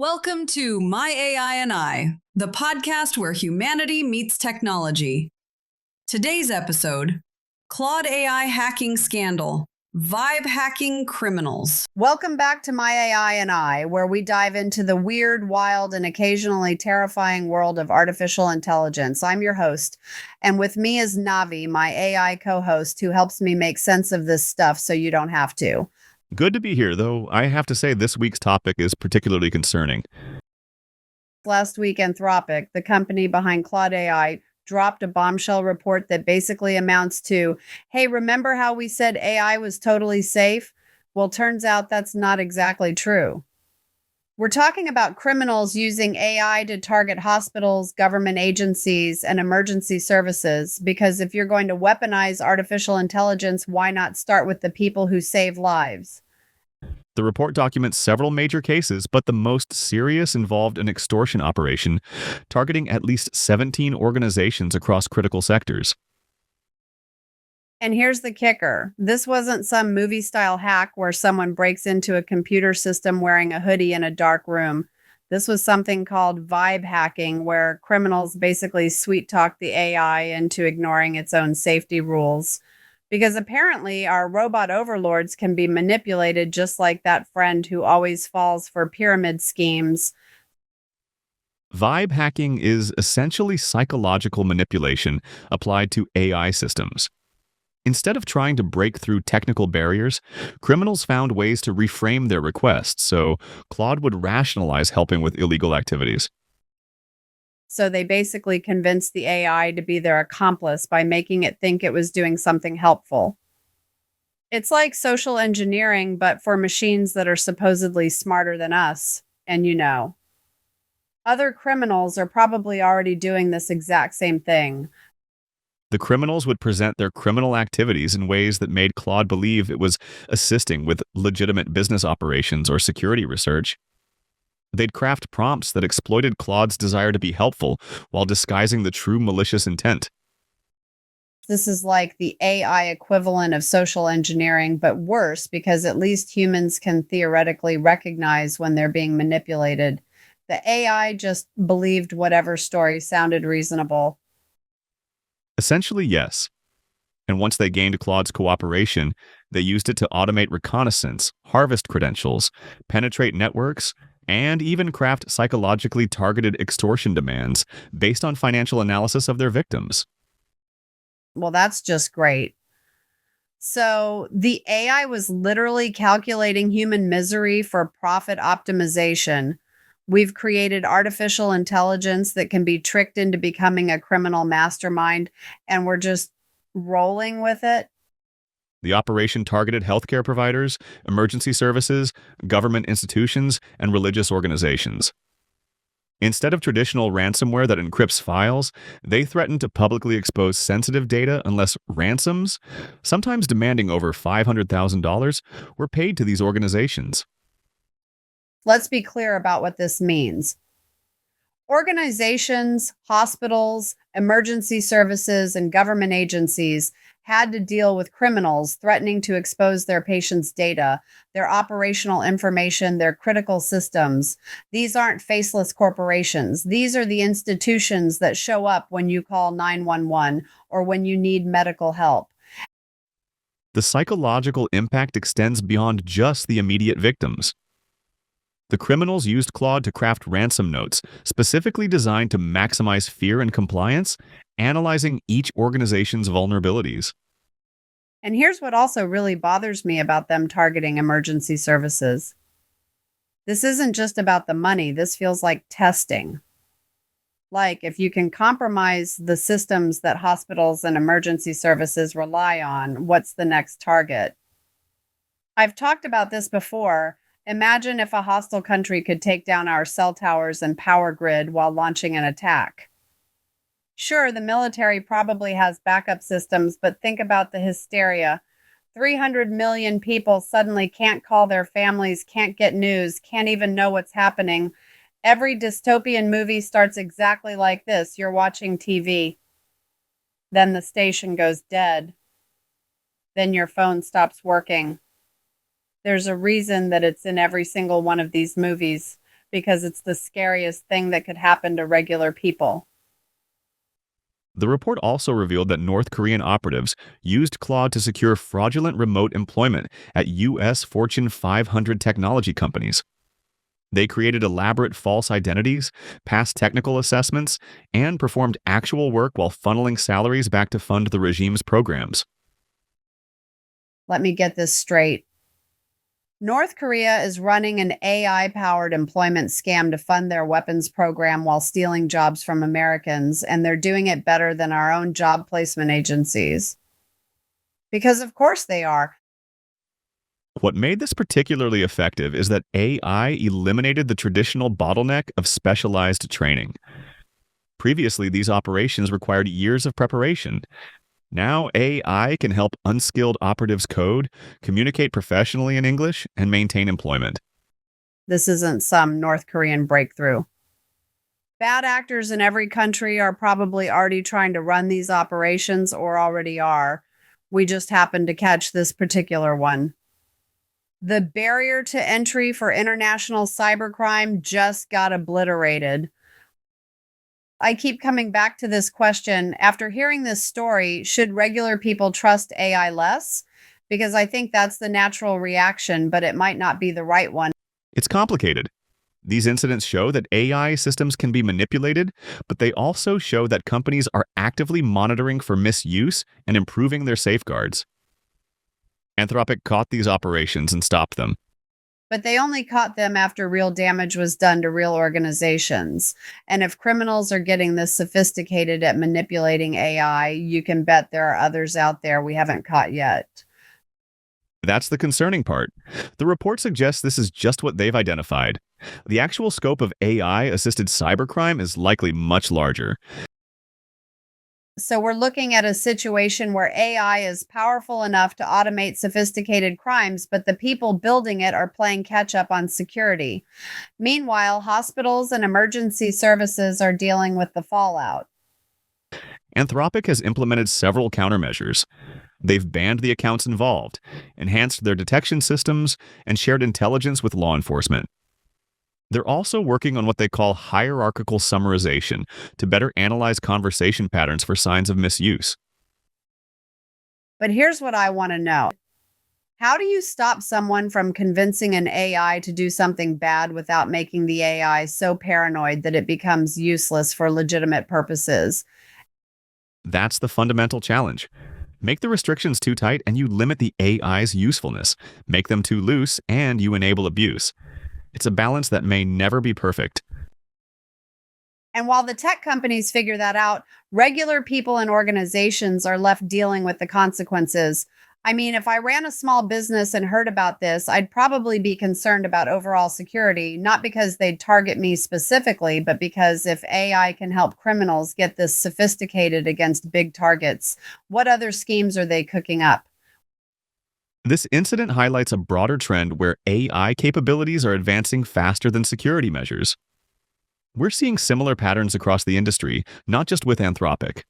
Welcome to My AI and I, the podcast where humanity meets technology. Today's episode, Claude AI hacking scandal, vibe hacking criminals. Welcome back to My AI and I, where we dive into the weird, wild, and occasionally terrifying world of artificial intelligence. I'm your host, and with me is Navi, my AI co-host, who helps me make sense of this stuff so you don't have to. Good to be here, though I have to say this week's topic is particularly concerning. Last week, Anthropic, the company behind Claude AI, dropped a bombshell report that basically amounts to, hey, remember how we said AI was totally safe? Well, turns out that's not exactly true. We're talking about criminals using AI to target hospitals, government agencies, and emergency services, because if you're going to weaponize artificial intelligence, why not start with the people who save lives? The report documents several major cases, but the most serious involved an extortion operation targeting at least 17 organizations across critical sectors. And here's the kicker. This wasn't some movie-style hack where someone breaks into a computer system wearing a hoodie in a dark room. This was something called vibe hacking, where criminals basically sweet-talk the AI into ignoring its own safety rules. Because apparently our robot overlords can be manipulated just like that friend who always falls for pyramid schemes. Vibe hacking is essentially psychological manipulation applied to AI systems. Instead of trying to break through technical barriers, criminals found ways to reframe their requests, so Claude would rationalize helping with illegal activities. So they basically convinced the AI to be their accomplice by making it think it was doing something helpful. It's like social engineering, but for machines that are supposedly smarter than us. And other criminals are probably already doing this exact same thing. The criminals would present their criminal activities in ways that made Claude believe it was assisting with legitimate business operations or security research. They'd craft prompts that exploited Claude's desire to be helpful while disguising the true malicious intent. This is like the AI equivalent of social engineering, but worse because at least humans can theoretically recognize when they're being manipulated. The AI just believed whatever story sounded reasonable. Essentially, yes. And once they gained Claude's cooperation, they used it to automate reconnaissance, harvest credentials, penetrate networks, and even craft psychologically targeted extortion demands based on financial analysis of their victims. Well, that's just great. So the AI was literally calculating human misery for profit optimization. We've created artificial intelligence that can be tricked into becoming a criminal mastermind, and we're just rolling with it. The operation targeted healthcare providers, emergency services, government institutions, and religious organizations. Instead of traditional ransomware that encrypts files, they threatened to publicly expose sensitive data unless ransoms, sometimes demanding over $500,000, were paid to these organizations. Let's be clear about what this means. Organizations, hospitals, emergency services, and government agencies had to deal with criminals threatening to expose their patients' data, their operational information, their critical systems. These aren't faceless corporations. These are the institutions that show up when you call 911 or when you need medical help. The psychological impact extends beyond just the immediate victims. The criminals used Claude to craft ransom notes, specifically designed to maximize fear and compliance, analyzing each organization's vulnerabilities. And here's what also really bothers me about them targeting emergency services. This isn't just about the money. This feels like testing. Like, if you can compromise the systems that hospitals and emergency services rely on, what's the next target? I've talked about this before. Imagine if a hostile country could take down our cell towers and power grid while launching an attack. Sure, the military probably has backup systems, but think about the hysteria. 300 million people suddenly can't call their families, can't get news, can't even know what's happening. Every dystopian movie starts exactly like this. You're watching TV. Then the station goes dead. Then your phone stops working. There's a reason that it's in every single one of these movies. because it's the scariest thing that could happen to regular people. The report also revealed that North Korean operatives used Claude to secure fraudulent remote employment at U.S. Fortune 500 technology companies. They created elaborate false identities, passed technical assessments, and performed actual work while funneling salaries back to fund the regime's programs. Let me get this straight. North Korea is running an AI-powered employment scam to fund their weapons program while stealing jobs from Americans, and they're doing it better than our own job placement agencies. Because of course they are. What made this particularly effective is that AI eliminated the traditional bottleneck of specialized training. Previously, these operations required years of preparation. Now, AI can help unskilled operatives code, communicate professionally in English, and maintain employment. This isn't some North Korean breakthrough. Bad actors in every country are probably already trying to run these operations or already are. We just happened to catch this particular one. The barrier to entry for international cybercrime just got obliterated. I keep coming back to this question. After hearing this story, should regular people trust AI less? Because I think that's the natural reaction, but it might not be the right one. It's complicated. These incidents show that AI systems can be manipulated, but they also show that companies are actively monitoring for misuse and improving their safeguards. Anthropic caught these operations and stopped them. But they only caught them after real damage was done to real organizations. And if criminals are getting this sophisticated at manipulating AI, you can bet there are others out there we haven't caught yet. That's the concerning part. The report suggests this is just what they've identified. The actual scope of AI-assisted cybercrime is likely much larger. So we're looking at a situation where AI is powerful enough to automate sophisticated crimes, but the people building it are playing catch up on security. Meanwhile, hospitals and emergency services are dealing with the fallout. Anthropic has implemented several countermeasures. They've banned the accounts involved, enhanced their detection systems, and shared intelligence with law enforcement. They're also working on what they call hierarchical summarization to better analyze conversation patterns for signs of misuse. But here's what I want to know. How do you stop someone from convincing an AI to do something bad without making the AI so paranoid that it becomes useless for legitimate purposes? That's the fundamental challenge. Make the restrictions too tight and you limit the AI's usefulness. Make them too loose and you enable abuse. It's a balance that may never be perfect. And while the tech companies figure that out, regular people and organizations are left dealing with the consequences. I mean, if I ran a small business and heard about this, I'd probably be concerned about overall security, not because they'd target me specifically, but because if AI can help criminals get this sophisticated against big targets, what other schemes are they cooking up? This incident highlights a broader trend where AI capabilities are advancing faster than security measures. We're seeing similar patterns across the industry, not just with Anthropic.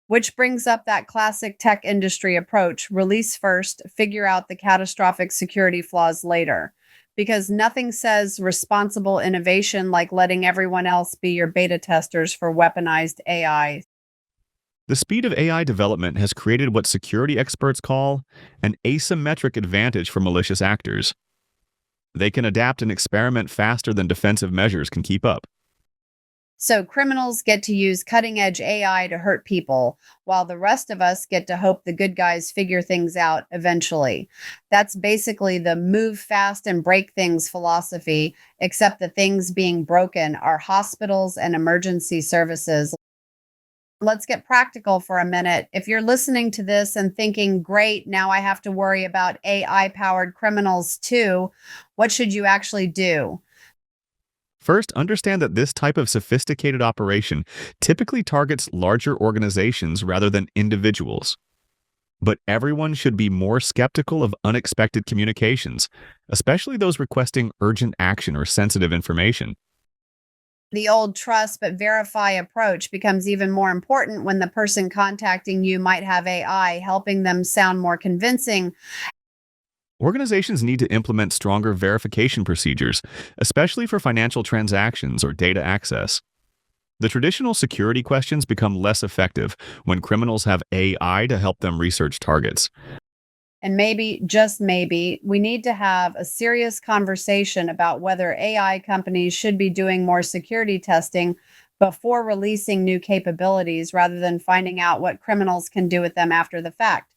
Which brings up that classic tech industry approach: release first, figure out the catastrophic security flaws later. Because nothing says responsible innovation like letting everyone else be your beta testers for weaponized AI. The speed of AI development has created what security experts call an asymmetric advantage for malicious actors. They can adapt and experiment faster than defensive measures can keep up. So criminals get to use cutting-edge AI to hurt people, while the rest of us get to hope the good guys figure things out eventually. That's basically the move fast and break things philosophy, except the things being broken are hospitals and emergency services. Let's get practical for a minute. If you're listening to this and thinking, great, now I have to worry about AI-powered criminals too, what should you actually do? First, understand that this type of sophisticated operation typically targets larger organizations rather than individuals. But everyone should be more skeptical of unexpected communications, especially those requesting urgent action or sensitive information. The old trust but verify approach becomes even more important when the person contacting you might have AI helping them sound more convincing. Organizations need to implement stronger verification procedures, especially for financial transactions or data access. The traditional security questions become less effective when criminals have AI to help them research targets. And maybe, just maybe, we need to have a serious conversation about whether AI companies should be doing more security testing before releasing new capabilities rather than finding out what criminals can do with them after the fact.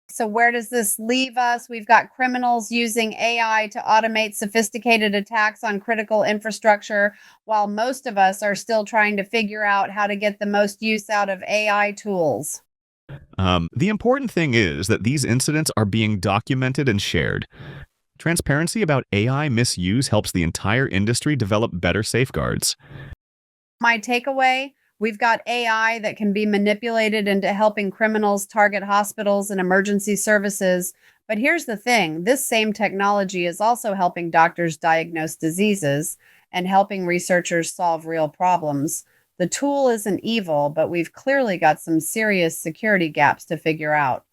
So, where does this leave us? We've got criminals using AI to automate sophisticated attacks on critical infrastructure, while most of us are still trying to figure out how to get the most use out of AI tools. The important thing is that these incidents are being documented and shared. Transparency about AI misuse helps the entire industry develop better safeguards. My takeaway: we've got AI that can be manipulated into helping criminals target hospitals and emergency services. But here's the thing: this same technology is also helping doctors diagnose diseases and helping researchers solve real problems. The tool isn't evil, but we've clearly got some serious security gaps to figure out.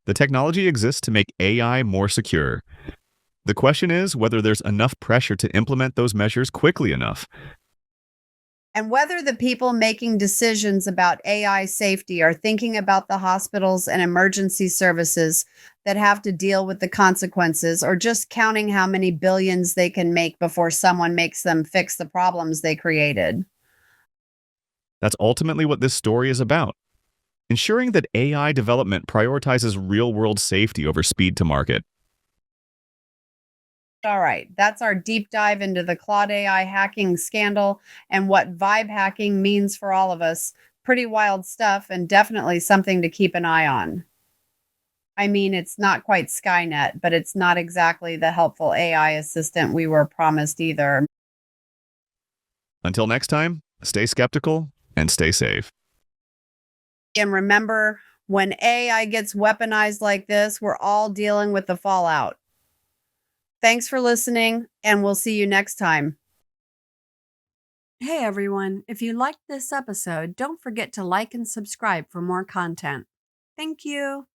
The technology exists to make AI more secure. The question is whether there's enough pressure to implement those measures quickly enough. And whether the people making decisions about AI safety are thinking about the hospitals and emergency services that have to deal with the consequences, or just counting how many billions they can make before someone makes them fix the problems they created. That's ultimately what this story is about. Ensuring that AI development prioritizes real-world safety over speed to market. All right, that's our deep dive into the Claude AI hacking scandal and what vibe hacking means for all of us. Pretty wild stuff, and definitely something to keep an eye on. I mean, it's not quite Skynet, but it's not exactly the helpful AI assistant we were promised either. Until next time, stay skeptical and stay safe. And remember, when AI gets weaponized like this, we're all dealing with the fallout. Thanks for listening, and we'll see you next time. Hey everyone, if you liked this episode, don't forget to like and subscribe for more content. Thank you.